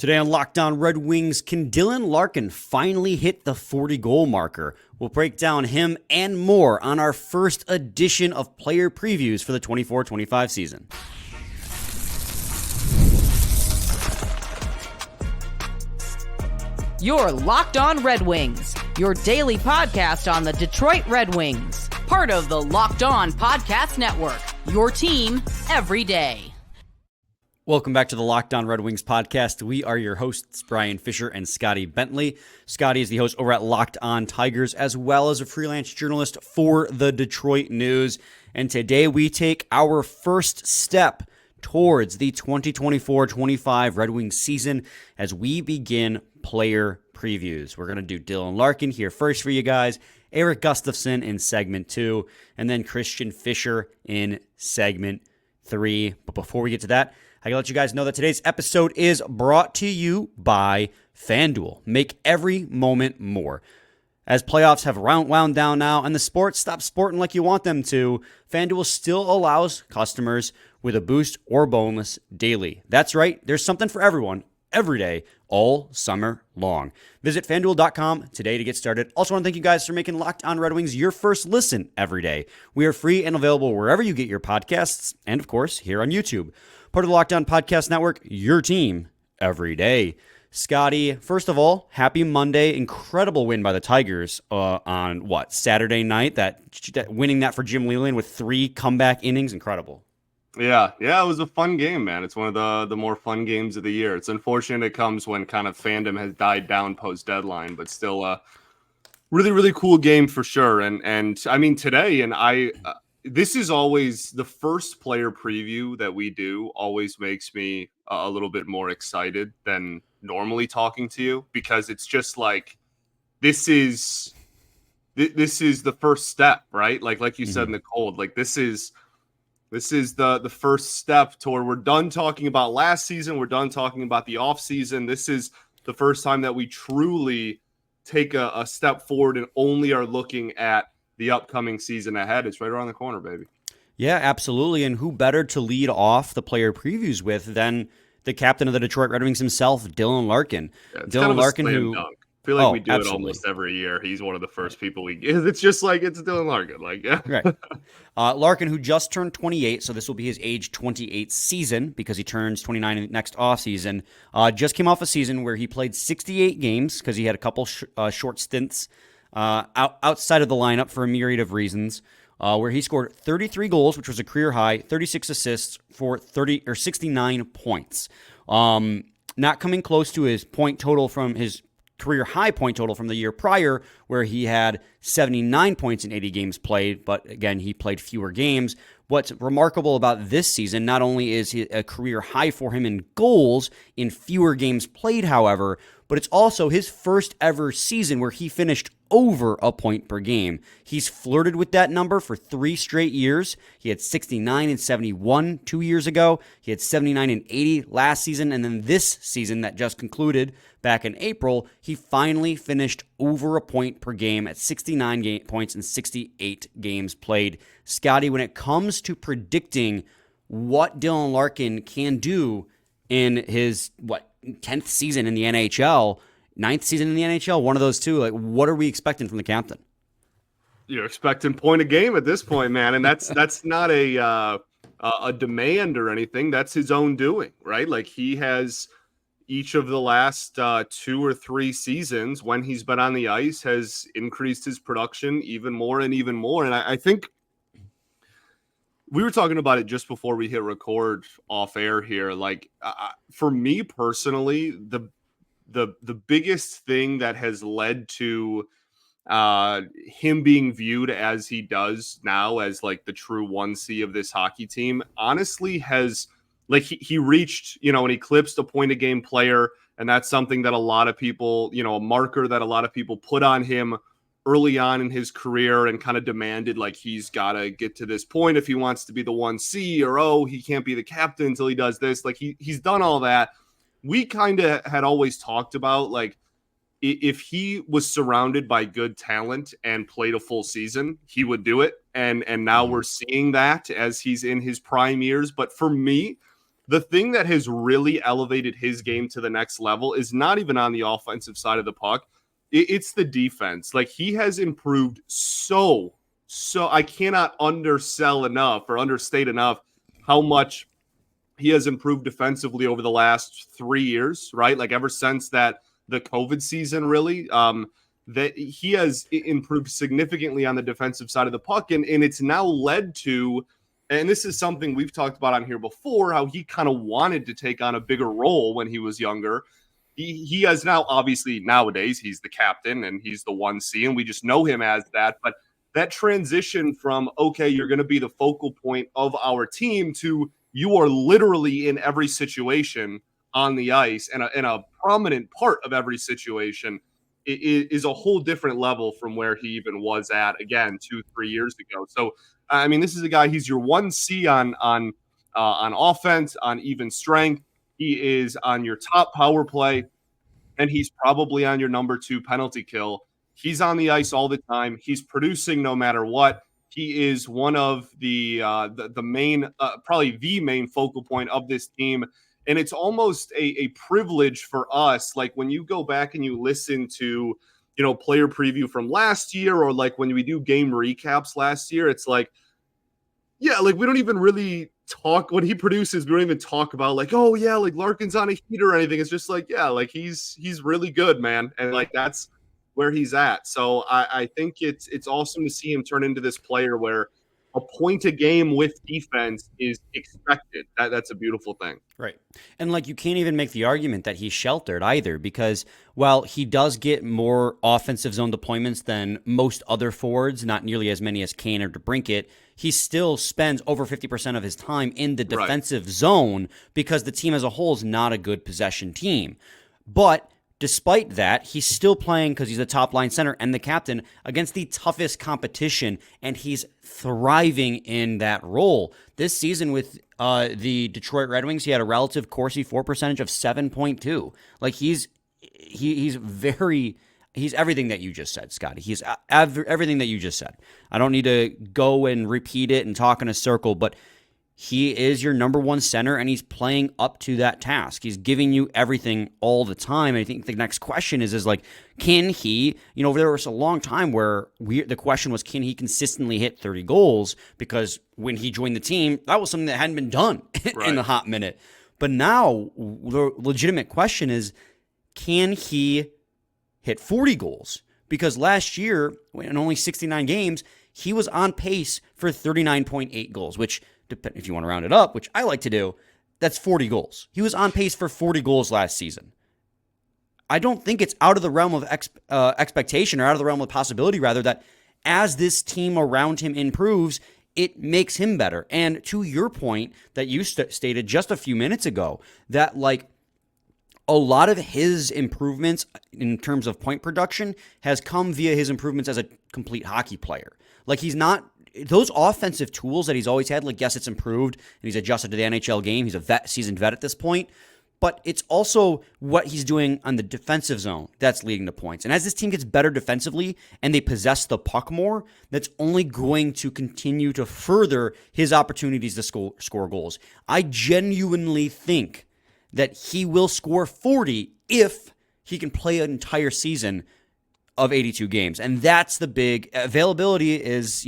Today on Locked On Red Wings, can Dylan Larkin finally hit the 40-goal marker? We'll break down him and more on our first edition of player previews for the 24-25 season. You're Locked On Red Wings, your daily podcast on the Detroit Red Wings. Part of the Locked On Podcast Network, your team every day. Welcome back to the Locked On Red Wings podcast. We are your hosts, Brian Fischer and Scotty Bentley. Scotty is the host over at Locked On Tigers, as well as a freelance journalist for the Detroit News. And today we take our first step towards the 2024-25 Red Wings season as we begin player previews. We're going to do Dylan Larkin here first for you guys, Erik Gustafsson in segment 2, and then Christian Fischer in segment 3. But before we get to that, I gotta let you guys know that today's episode is brought to you by FanDuel. Make every moment more. As playoffs have wound down now and the sports stop sporting like you want them to, FanDuel still allows customers with a boost or bonus daily. That's right, there's something for everyone, every day, all summer long. Visit FanDuel.com today to get started. Also want to thank you guys for making Locked On Red Wings your first listen every day. We are free and available wherever you get your podcasts, and of course, here on YouTube. Part of the Locked On Podcast Network, your team every day. Scotty, first of all, happy Monday. Incredible win by the Tigers on, Saturday night? That winning that for Jim Leyland with 3 comeback innings. Incredible. Yeah, it was a fun game, man. It's one of the more fun games of the year. It's unfortunate it comes when kind of fandom has died down post-deadline, but still a really, really cool game for sure. And I mean, today, this is always the first player preview that we do always makes me a little bit more excited than normally talking to you, because it's just like, this is the first step, right? Like you said in the cold, like this is the first step toward, we're done talking about last season. We're done talking about the off season. This is the first time that we truly take a step forward and only are looking at the upcoming season ahead. It's right around the corner, baby. Yeah, absolutely. And who better to lead off the player previews with than the captain of the Detroit Red Wings himself, Dylan Larkin. Yeah, Dylan Larkin, who dunk. I feel like we do absolutely. it almost every year. He's one of the first people we get. It's just like, it's Dylan Larkin. Like, yeah. Right. Larkin, who just turned 28, so this will be his age 28 season because he turns 29 next offseason. Just came off a season where he played 68 games because he had a couple short stints outside of the lineup for a myriad of reasons, where he scored 33 goals, which was a career high, 36 assists for 69 points. Not coming close to his point total from his career high point total from the year prior, where he had 79 points in 80 games played, but again, he played fewer games. What's remarkable about this season, not only is he a career high for him in goals in fewer games played, however, but it's also his first ever season where he finished over a point per game. He's flirted with that number for 3 straight years. He had 69 and 71 2 years ago. He had 79 and 80 last season. And then this season that just concluded back in April, he finally finished over a point per game at 69 points in 68 games played. Scotty, when it comes to predicting what Dylan Larkin can do in his, 10th season in the NHL, 9th season in the NHL, one of those two, like, what are we expecting from the captain? You're expecting point a game at this point, man. And that's not a demand or anything. That's his own doing, right? Like, he has each of the last 2 or 3 seasons when he's been on the ice has increased his production even more and even more. And I think we were talking about it just before we hit record off air here. Like, for me personally, the biggest thing that has led to him being viewed as he does now as like the true 1C of this hockey team, honestly, has like he reached, and eclipsed a point a game player. And that's something that a lot of people, a marker that a lot of people put on him early on in his career and kind of demanded, like, he's got to get to this point if he wants to be the 1C, or, he can't be the captain until he does this. Like, he's done all that. We kind of had always talked about, like, if he was surrounded by good talent and played a full season, he would do it. And now we're seeing that as he's in his prime years. But for me, the thing that has really elevated his game to the next level is not even on the offensive side of the puck. It's the defense. Like, he has improved so I cannot undersell enough or understate enough how much he has improved defensively over the last 3 years, right? Like, ever since the COVID season, really, that he has improved significantly on the defensive side of the puck. And it's now led to, and this is something we've talked about on here before, how he kind of wanted to take on a bigger role when he was younger. He has now, obviously, nowadays, he's the captain and he's the 1C, and we just know him as that. But that transition from, okay, you're going to be the focal point of our team, to you are literally in every situation on the ice and a prominent part of every situation, is a whole different level from where he even was at, again, 2-3 years ago. So, I mean, this is a guy, he's your 1C on offense, on even strength. He is on your top power play, and he's probably on your number 2 penalty kill. He's on the ice all the time. He's producing no matter what. He is one of the main, probably the main focal point of this team. And it's almost a privilege for us. Like, when you go back and you listen to, player preview from last year, or like when we do game recaps last year, it's like, yeah, like, we don't even really talk when he produces. We don't even talk about like, oh yeah, like Larkin's on a heater or anything. It's just like, yeah, like he's really good, man. And like, that's where he's at. So I think it's awesome to see him turn into this player where a point a game with defense is expected. That's a beautiful thing. Right. And like, you can't even make the argument that he's sheltered either, because while he does get more offensive zone deployments than most other forwards, not nearly as many as Kane or DeBrincat, he still spends over 50% of his time in the defensive zone, because the team as a whole is not a good possession team. But despite that, he's still playing, because he's the top line center and the captain, against the toughest competition, and he's thriving in that role. This season with the Detroit Red Wings, he had a relative Corsi for percentage of 7.2. Like, he's everything that you just said, Scotty. He's everything that you just said. I don't need to go and repeat it and talk in a circle, but he is your number 1 center, and he's playing up to that task. He's giving you everything all the time. And I think the next question is like, can he, there was a long time where the question was, can he consistently hit 30 goals? Because when he joined the team, that was something that hadn't been done in a hot minute. But now the legitimate question is, can he hit 40 goals? Because last year, in only 69 games, he was on pace for 39.8 goals, which, if you want to round it up, which I like to do, that's 40 goals. He was on pace for 40 goals last season. I don't think it's out of the realm of expectation, or out of the realm of possibility, rather, that as this team around him improves, it makes him better. And to your point that you stated just a few minutes ago, that like a lot of his improvements in terms of point production has come via his improvements as a complete hockey player. Like, he's not, those offensive tools that he's always had, like, yes, it's improved, and he's adjusted to the NHL game. He's a seasoned vet at this point. But it's also what he's doing on the defensive zone that's leading to points. And as this team gets better defensively and they possess the puck more, that's only going to continue to further his opportunities to score goals. I genuinely think that he will score 40 if he can play an entire season of 82 games. And that's the big availability is,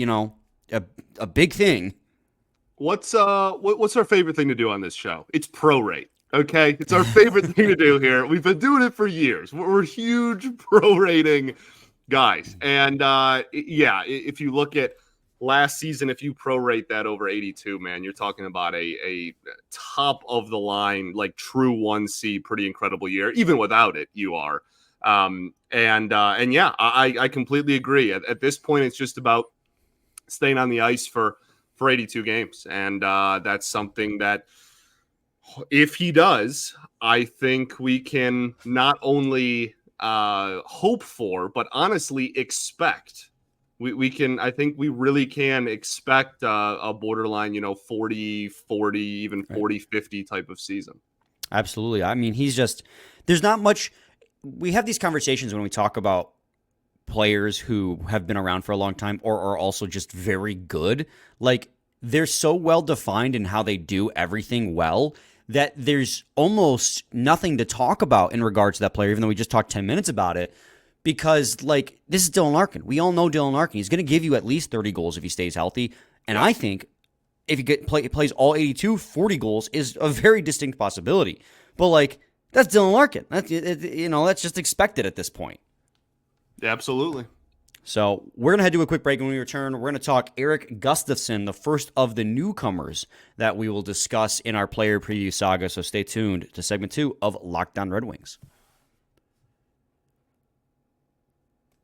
a big thing. What's our favorite thing to do on this show? It's prorate. Okay, it's our favorite thing to do here. We've been doing it for years. We're huge prorating guys, and if you look at last season, if you prorate that over 82, man, you're talking about a top of the line, like true 1C, pretty incredible year. Even without it, you are. I completely agree. At this point, it's just about staying on the ice for 82 games, and that's something that, if he does, I think we can not only hope for, but honestly expect. I think we really can expect a borderline, 40, even 40, 50 type of season. Absolutely. I mean, there's not much. We have these conversations when we talk about players who have been around for a long time or are also just very good. Like, they're so well defined in how they do everything well that there's almost nothing to talk about in regards to that player, even though we just talked 10 minutes about it, because, like, this is Dylan Larkin. We all know Dylan Larkin. He's going to give you at least 30 goals if he stays healthy, and I think if he plays all 82, 40 goals is a very distinct possibility. But, like, that's Dylan Larkin. That's just expected at this point. Absolutely. So we're going to head to a quick break. When we return, we're going to talk Erik Gustafsson, the first of the newcomers that we will discuss in our player preview saga. So stay tuned to segment 2 of Locked On Red Wings.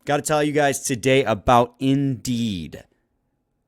Got to tell you guys today about Indeed.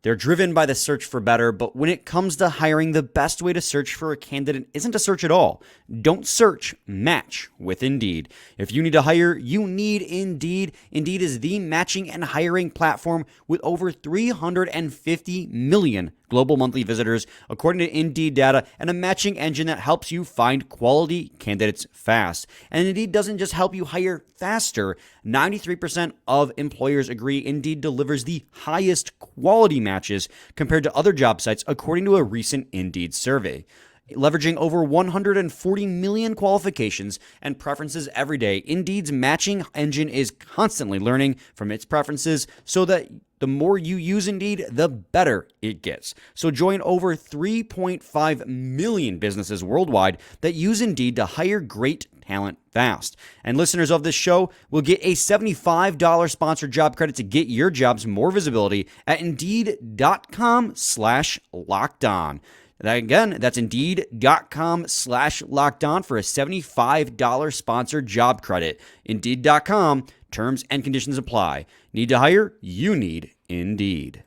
They're driven by the search for better, but when it comes to hiring, the best way to search for a candidate isn't to search at all. Don't search, match with Indeed. If you need to hire, you need Indeed. Indeed is the matching and hiring platform with over 350 million global monthly visitors, according to Indeed data, and a matching engine that helps you find quality candidates fast. And Indeed doesn't just help you hire faster. 93% of employers agree Indeed delivers the highest quality matches compared to other job sites, according to a recent Indeed survey. Leveraging over 140 million qualifications and preferences every day, Indeed's matching engine is constantly learning from its preferences so that the more you use Indeed, the better it gets. So join over 3.5 million businesses worldwide that use Indeed to hire great talent fast. And listeners of this show will get a $75 sponsored job credit to get your jobs more visibility at Indeed.com/lockedon. Again, that's Indeed.com/lockedon for a $75 sponsored job credit. Indeed.com. Terms and conditions apply. Need to hire? You need Indeed.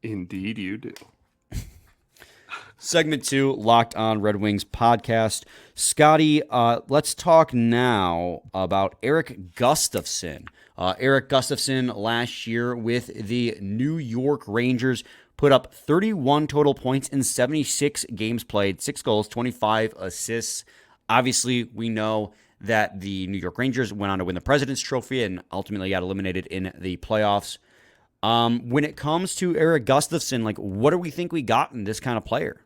Indeed you do. Segment 2, Locked On Red Wings podcast. Scotty, let's talk now about Erik Gustafsson. Erik Gustafsson last year with the New York Rangers put up 31 total points in 76 games played, 6 goals, 25 assists. Obviously, we know that the New York Rangers went on to win the President's Trophy and ultimately got eliminated in the playoffs. When it comes to Erik Gustafsson, like, what do we think we got in this kind of player?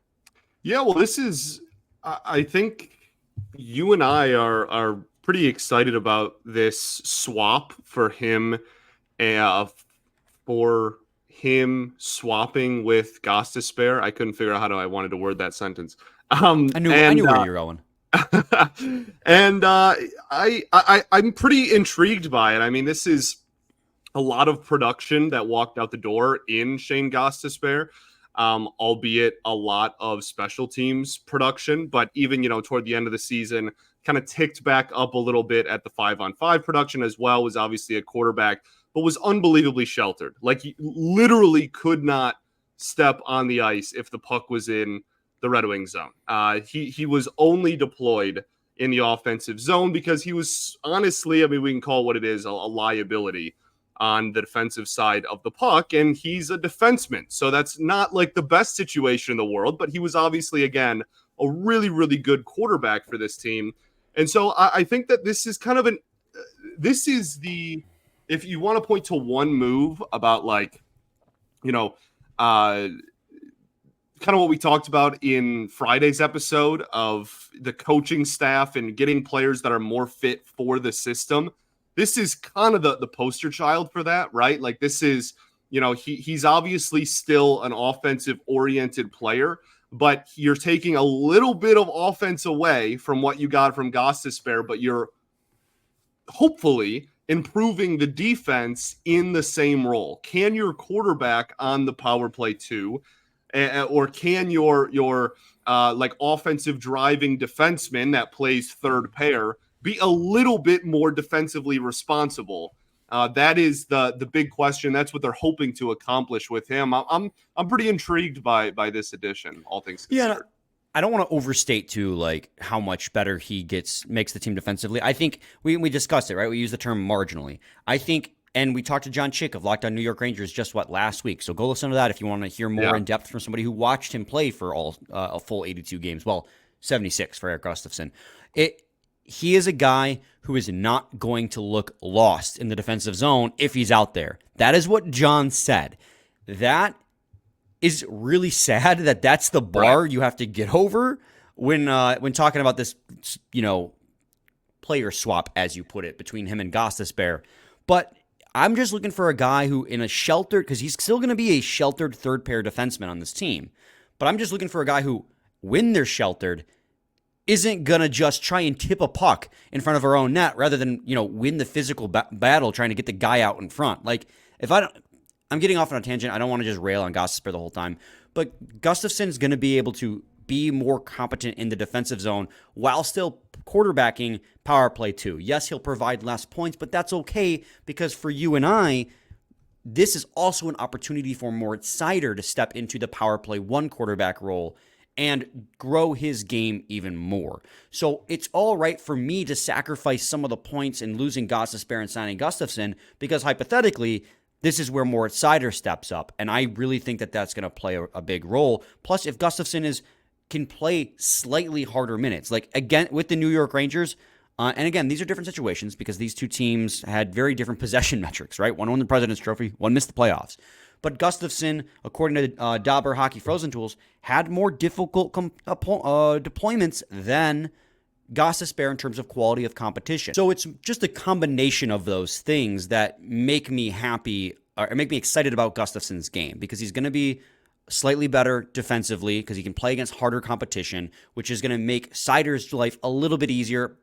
Yeah, well, this is, I think you and I are pretty excited about this swap for him, swapping with Gustafsson. I couldn't figure out how I wanted to word that sentence. I knew where you were going. And I'm pretty intrigued by it. I mean, this is a lot of production that walked out the door in Shane Gustafsson, albeit a lot of special teams production. But even, toward the end of the season, kind of ticked back up a little bit at the 5-on-5 production as well. Was obviously a quarterback, but was unbelievably sheltered. Like, he literally could not step on the ice if the puck was in the Red Wings zone. He was only deployed in the offensive zone because he was, honestly, I mean, we can call it what it is, a liability on the defensive side of the puck, and he's a defenseman. So that's not like the best situation in the world, but he was obviously, again, a really, really good quarterback for this team. And so I think that this is kind of if you want to point to one move about, like, kind of what we talked about in Friday's episode of the coaching staff and getting players that are more fit for the system. This is kind of the poster child for that, right? Like, this is, he's obviously still an offensive-oriented player, but you're taking a little bit of offense away from what you got from Gustafsson, but you're hopefully improving the defense in the same role. Can your quarterback on the power play too, or can your like offensive driving defenseman that plays third pair be a little bit more defensively responsible? That is the big question. That's what they're hoping to accomplish with him. I'm pretty intrigued by this addition, all things considered. Yeah, I don't want to overstate too, like, how much better he makes the team defensively. I think we discussed it, right? We use the term marginally. I think, and we talked to John Chick of Locked On New York Rangers just last week. So go listen to that if you want to hear more in depth from somebody who watched him play for a full 82 games. Well, 76 for Erik Gustafsson. He is a guy who is not going to look lost in the defensive zone if he's out there. That is what John said. That is really sad that that's the bar you have to get over when talking about this, player swap, as you put it, between him and Gustafsson. But I'm just looking for a guy who, in a sheltered, because he's still going to be a sheltered third pair defenseman on this team. But I'm just looking for a guy who, when they're sheltered, isn't going to just try and tip a puck in front of our own net rather than, win the physical battle trying to get the guy out in front. Like, I'm getting off on a tangent. I don't want to just rail on Gustafsson the whole time. But Gustafsson's going to be able to be more competent in the defensive zone while still quarterbacking power play too. Yes, he'll provide less points, but that's okay because for you and I, this is also an opportunity for Moritz Seider to step into the power play 1 quarterback role and grow his game even more. So it's all right for me to sacrifice some of the points in losing Gustafsson and signing Gustafsson because hypothetically, this is where Moritz Seider steps up, and I really think that that's going to play a big role. Plus, if Gustafsson can play slightly harder minutes, like again with the New York Rangers, and again, these are different situations because these two teams had very different possession metrics, right? One won the President's Trophy, one missed the playoffs. But Gustafsson, according to Dauber Hockey Frozen Tools, had more difficult deployments than Gustafsson in terms of quality of competition. So it's just a combination of those things that make me happy or make me excited about Gustafsson's game because he's going to be slightly better defensively because he can play against harder competition, which is going to make Seider's life a little bit easier.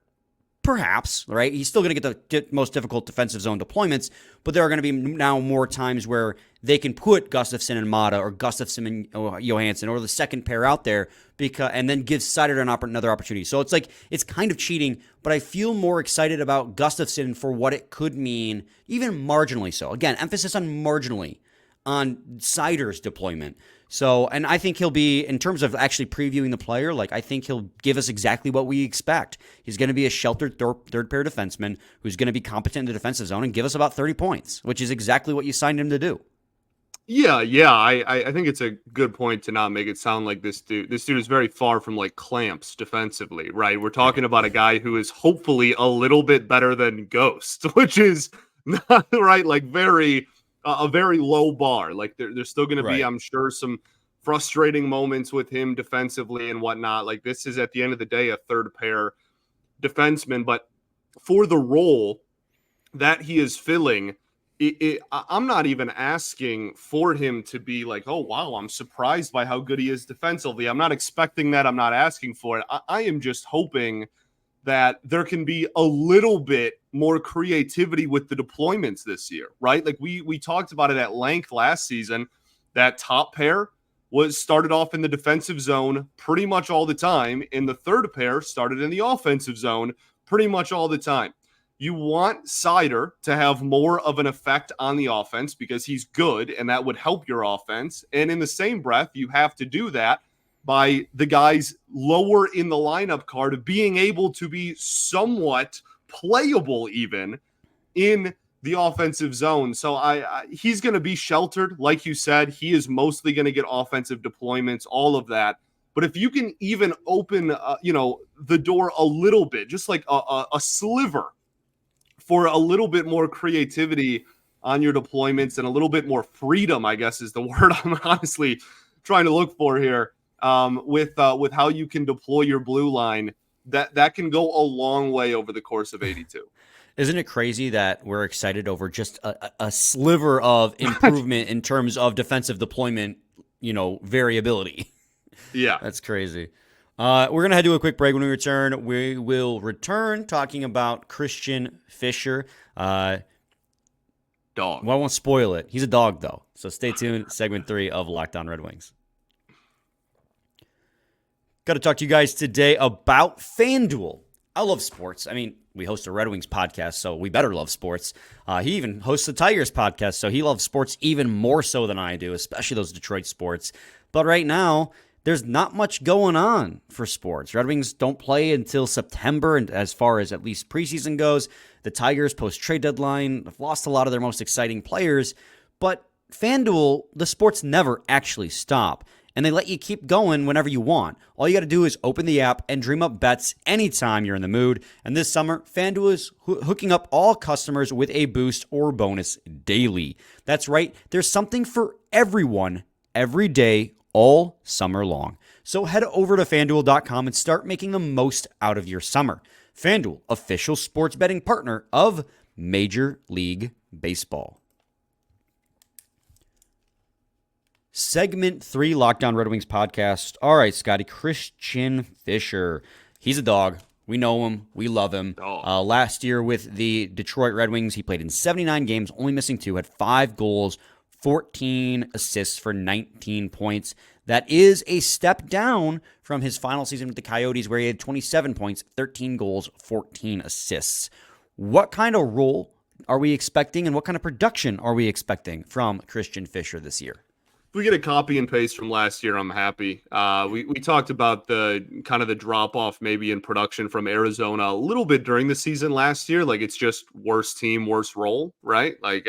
Perhaps, right? He's still going to get the most difficult defensive zone deployments, but there are going to be now more times where they can put Gustafsson and Mata or Gustafsson and Johansson or the second pair out there and then give Seider another opportunity. So it's like it's kind of cheating, but I feel more excited about Gustafsson for what it could mean, even marginally so. Again, emphasis on marginally on Seider's deployment. So, and I think he'll be, in terms of actually previewing the player, like I think he'll give us exactly what we expect. He's going to be a sheltered third pair defenseman who's going to be competent in the defensive zone and give us about 30 points, which is exactly what you signed him to do. Yeah. I think it's a good point to not make it sound like this dude is very far from like clamps defensively, right? We're talking about a guy who is hopefully a little bit better than Ghost, which is not right, like a very low bar. Like there's still going to be, I'm sure, some frustrating moments with him defensively and whatnot. Like this is at the end of the day, a third pair defenseman, but for the role that he is filling, I'm not even asking for him to be like, oh, wow, I'm surprised by how good he is defensively. I'm not expecting that. I'm not asking for it. I am just hoping that there can be a little bit more creativity with the deployments this year, right? Like we talked about it at length last season. That top pair was started off in the defensive zone pretty much all the time, and the third pair started in the offensive zone pretty much all the time. You want Seider to have more of an effect on the offense because he's good, and that would help your offense. And in the same breath, you have to do that by the guys lower in the lineup card being able to be somewhat playable even in the offensive zone. So he's going to be sheltered. Like you said, he is mostly going to get offensive deployments, all of that. But if you can even open, the door a little bit, just like a sliver for a little bit more creativity on your deployments and a little bit more freedom, I guess is the word I'm honestly trying to look for here. With how you can deploy your blue line, that can go a long way over the course of 82. Isn't it crazy that we're excited over just a sliver of improvement in terms of defensive deployment, variability? Yeah. That's crazy. We're going to head to a quick break. When we return, we will return talking about Christian Fischer. Dog. Well, I won't spoil it. He's a dog, though. So stay tuned. Segment 3 of Locked On Red Wings. Got to talk to you guys today about FanDuel. I love sports. I mean, we host a Red Wings podcast, so we better love sports. He even hosts the Tigers podcast, so he loves sports even more so than I do, especially those Detroit sports. But right now, there's not much going on for sports. Red Wings don't play until September, and as far as at least preseason goes, the Tigers post-trade deadline have lost a lot of their most exciting players. But FanDuel, the sports never actually stop. And they let you keep going whenever you want. All you got to do is open the app and dream up bets anytime you're in the mood. And this summer, FanDuel is hooking up all customers with a boost or bonus daily. That's right. There's something for everyone every day, all summer long. So head over to FanDuel.com and start making the most out of your summer. FanDuel, official sports betting partner of Major League Baseball. Segment 3, Locked On Red Wings podcast. All right, Scotty, Christian Fischer. He's a dog. We know him. We love him. Last year with the Detroit Red Wings, he played in 79 games, only missing 2, had 5 goals, 14 assists for 19 points. That is a step down from his final season with the Coyotes, where he had 27 points, 13 goals, 14 assists. What kind of role are we expecting, and what kind of production are we expecting from Christian Fischer this year? If we get a copy and paste from last year, I'm happy. We talked about the kind of the drop off maybe in production from Arizona a little bit during the season last year. Like, it's just worse team, worse role, right? Like,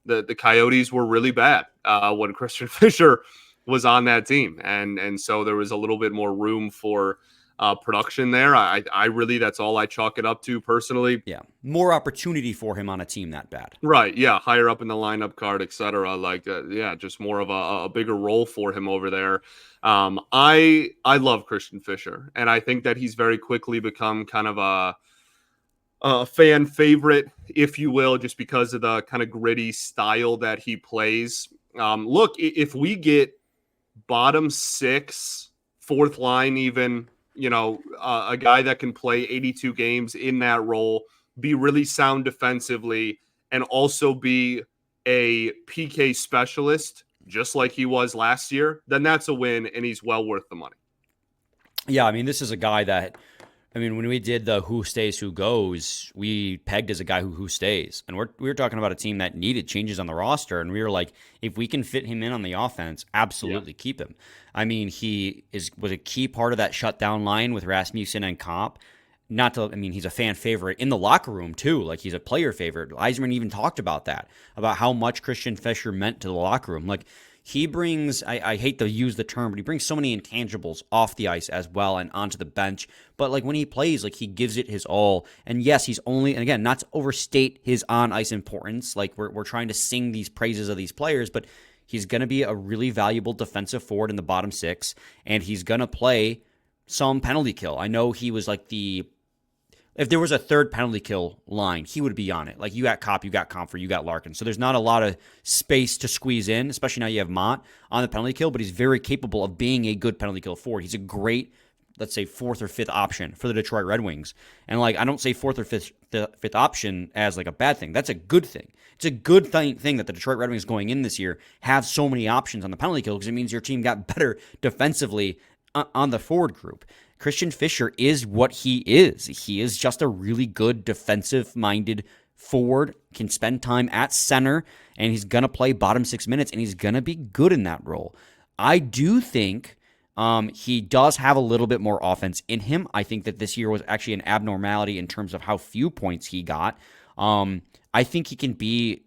the Coyotes were really bad when Christian Fischer was on that team, and so there was a little bit more room for production there. I really, that's all I chalk it up to personally. Yeah, more opportunity for him on a team that bad. Right, yeah, higher up in the lineup card, etc. Like, yeah, just more of a bigger role for him over there. I love Christian Fischer, and I think that he's very quickly become kind of a fan favorite, if you will, just because of the kind of gritty style that he plays. Look, if we get bottom 6, fourth line even, a guy that can play 82 games in that role, be really sound defensively, and also be a PK specialist, just like he was last year, then that's a win, and he's well worth the money. Yeah, I mean, this is a guy that, when we did the who stays, who goes, we pegged as a guy who stays. And we were talking about a team that needed changes on the roster, and we were like, if we can fit him in on the offense, absolutely keep him. He was a key part of that shutdown line with Rasmussen and Kopp. He's a fan favorite in the locker room too. Like, he's a player favorite. Eisman even talked about that, about how much Christian Fischer meant to the locker room. Like, he brings, I hate to use the term, but he brings so many intangibles off the ice as well and onto the bench. But like, when he plays, like, he gives it his all. And yes, he's only, and again, not to overstate his on-ice importance, like we're trying to sing these praises of these players, but he's going to be a really valuable defensive forward in the bottom 6, and he's going to play some penalty kill. I know he was like if there was a third penalty kill line, he would be on it. Like, you got Kopp, you got Comfort, you got Larkin. So there's not a lot of space to squeeze in, especially now you have Mott on the penalty kill, but he's very capable of being a good penalty kill forward. He's a great, let's say, 4th or 5th option for the Detroit Red Wings. And like, I don't say 4th or 5th option as like a bad thing. That's a good thing. It's a good thing that the Detroit Red Wings going in this year have so many options on the penalty kill, because it means your team got better defensively on the forward group. Christian Fischer is what he is. He is just a really good defensive-minded forward, can spend time at center, and he's going to play bottom 6 minutes, and he's going to be good in that role. I do think he does have a little bit more offense in him. I think that this year was actually an abnormality in terms of how few points he got. I think he can be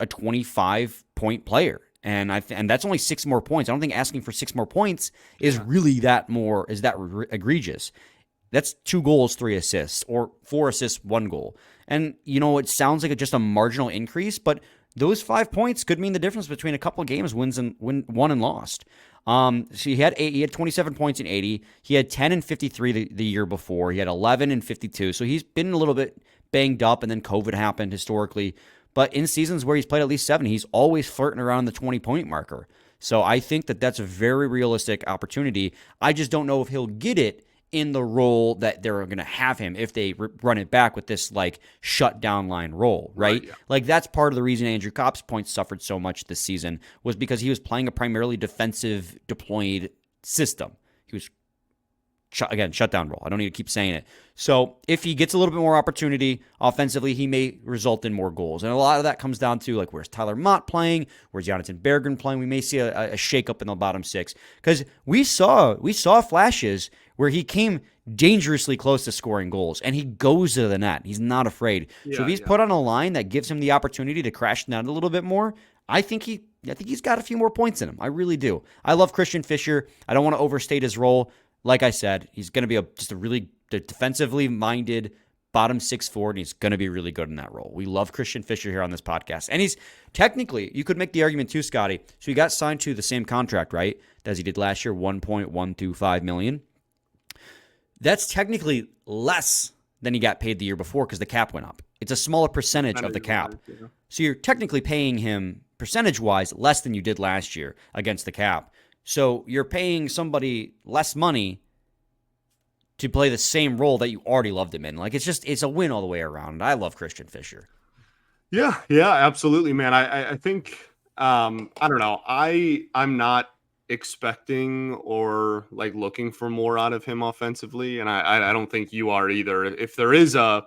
a 25-point player. And that's only 6 more points. I don't think asking for 6 more points is really that egregious. That's 2 goals, 3 assists, or 4 assists, 1 goal. And, it sounds like just a marginal increase, but those 5 points could mean the difference between a couple of games, won and lost. So he had 27 points in 80. He had 10 and 53 the year before. He had 11 and 52. So he's been a little bit banged up, and then COVID happened historically. But in seasons where he's played at least 7, he's always flirting around the 20-point marker. So I think that that's a very realistic opportunity. I just don't know if he'll get it in the role that they're going to have him if they run it back with this like shutdown line role, right? Yeah. Like, that's part of the reason Andrew Kopp's points suffered so much this season, was because he was playing a primarily defensive deployed system. He was shutdown role. I don't need to keep saying it. So if he gets a little bit more opportunity offensively, he may result in more goals. And a lot of that comes down to, like, where's Tyler Mott playing? Where's Jonathan Berggren playing? We may see a shakeup in the bottom 6. Because we saw flashes where he came dangerously close to scoring goals, and he goes to the net. He's not afraid. So if he's put on a line that gives him the opportunity to crash the net a little bit more, I think he's got a few more points in him. I really do. I love Christian Fischer. I don't want to overstate his role. Like I said, he's going to be just a really defensively minded bottom six forward, and he's going to be really good in that role. We love Christian Fischer here on this podcast. And he's technically, you could make the argument too, Scotty. So he got signed to the same contract, right, as he did last year, $1.125 million. That's technically less than he got paid the year before because the cap went up. It's a smaller percentage of the cap. So you're technically paying him percentage-wise less than you did last year against the cap. So you're paying somebody less money to play the same role that you already loved him in. Like, it's a win all the way around. I love Christian Fischer. Yeah, absolutely, man. I think, I don't know. I'm not expecting or like looking for more out of him offensively. And I don't think you are either. If there is a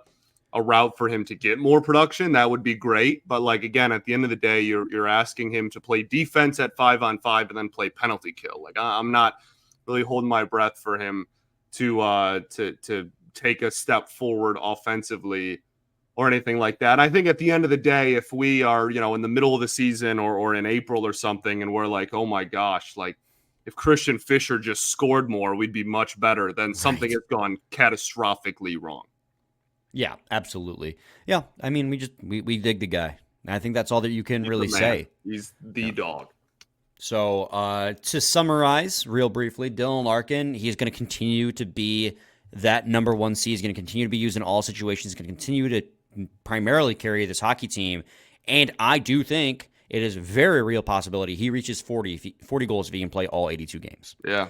route for him to get more production, that would be great. But like, again, at the end of the day, you're asking him to play defense at 5-on-5 and then play penalty kill. Like, I'm not really holding my breath for him to take a step forward offensively or anything like that. I think at the end of the day, if we are, in the middle of the season or in April or something, and we're like, oh my gosh, like if Christian Fischer just scored more, we'd be much better than something has gone catastrophically wrong. Yeah, absolutely. Yeah, I mean, we dig the guy. I think that's all that you can really say. He's the dog. So to summarize real briefly, Dylan Larkin, he's going to continue to be that number one seed. He's going to continue to be used in all situations. He's going to continue to primarily carry this hockey team. And I do think it is a very real possibility he reaches 40 goals if he can play all 82 games. Yeah.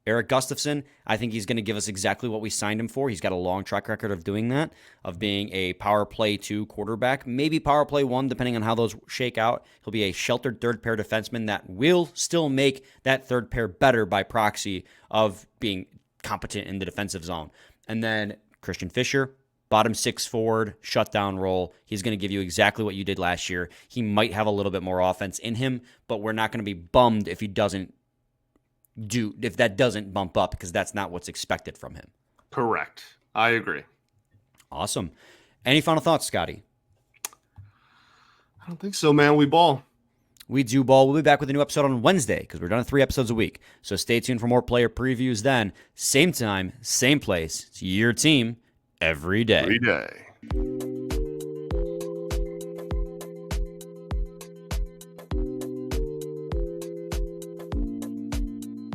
Erik Gustafsson, I think he's going to give us exactly what we signed him for. He's got a long track record of doing that, of being a power play 2 quarterback, maybe power play 1, depending on how those shake out. He'll be a sheltered third pair defenseman that will still make that third pair better by proxy of being competent in the defensive zone. And then Christian Fischer, bottom 6 forward, shutdown role. He's going to give you exactly what you did last year. He might have a little bit more offense in him, but we're not going to be bummed if that doesn't bump up, because that's not what's expected from him. Correct. I agree. Awesome. Any final thoughts, Scotty? I don't think so, man. We ball. We do ball. We'll be back with a new episode on Wednesday because we're done 3 episodes a week. So stay tuned for more player previews then. Same time, same place. It's your team every day. Every day.